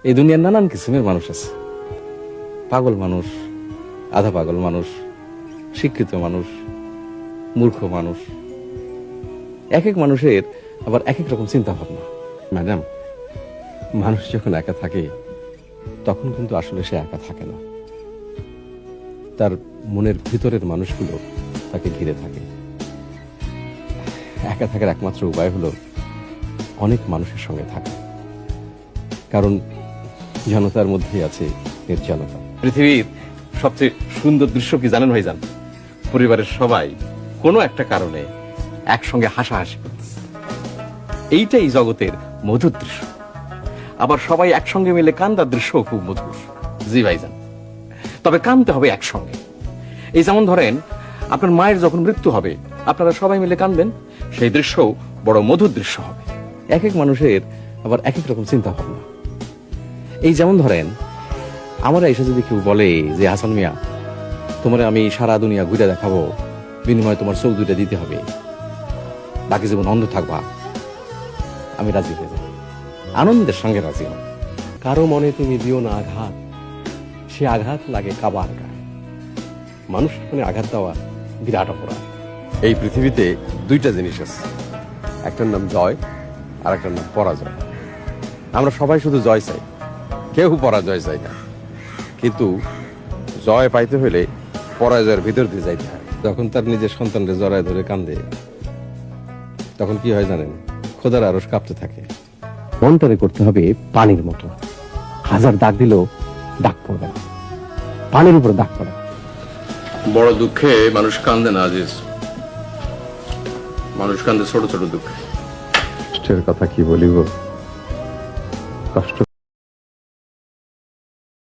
এই দুনিয়ার নানান কিসিমের মানুষ আছে, পাগল মানুষ, আধা পাগল মানুষ, শিক্ষিত মানুষ, মূর্খ মানুষ। এক এক মানুষের আবার এক এক রকম চিন্তা ভাবনা। ম্যাডাম, মানুষ যখন একা থাকে তখন কিন্তু আসলে সে একা থাকে না, তার মনের ভিতরের মানুষগুলো তাকে ঘিরে থাকে। একা থাকার একমাত্র উপায় হলো অনেক মানুষের সঙ্গে থাকা, কারণ জনতার মধ্যেই আছে নির্জনতা। পৃথিবীর সবচেয়ে সুন্দর দৃশ্য কি জানেন ভাইজান? পরিবারের সবাই কোনো একটা কারণে একসঙ্গে হাসাহাসি করতেছে, এইটাই জগতের মধুর দৃশ্য। আবার সবাই একসঙ্গে মিলে কান্দার দৃশ্য খুব মধুর। জি ভাইজান, তবে কাঁদতে হবে একসঙ্গে। এই যেমন ধরেন, আপনার মায়ের যখন মৃত্যু হবে আপনারা সবাই মিলে কাঁদবেন, সেই দৃশ্য বড় মধুর দৃশ্য হবে। এক এক মানুষের আবার এক এক রকম চিন্তা ভাবনা। এই যেমন ধরেন, আমরা এসে যদি কেউ বলে যে হাসান মিয়া, তোমার আমি সারা দুনিয়া ঘুরে দেখাবো, বিনিময়ে তোমার চোখ দুইটা দিতে হবে, বাকি জীবন অন্ধ থাকবা, আমি রাজি হয়ে যাব, আনন্দের সঙ্গে রাজি হব। কারো মনে তুমি দিও না আঘাত, সে আঘাত লাগে কাবার গায়ে। মানুষ মনে আঘাত দেওয়া বিরাট অপরাধ। এই পৃথিবীতে দুইটা জিনিস আছে, একটার নাম জয় আর একটার নাম পরাজয়। আমরা সবাই শুধু জয় চাই, কেউ পরাজয় চাই না। কিন্তু জয় পাইতে হলে পরাজয়ের ভিতর দিয়ে যাইতে হয়। যখন তার নিজের সন্তানকে জড়ায় ধরে কান্দে, তখন কি হয় জানেন? খোদার আরশ কাঁপতে থাকে। মনটারে করতে হবে পানির মতো, হাজার দাগ দিলেও দাগ পড়বে না, পানির উপর দাগ পড়ে। বড় দুঃখে মানুষ কান্দে না আজিজ, মানুষ কান্দে ছোট ছোট দুঃখে। কষ্টের কথা কি বলিব, কষ্ট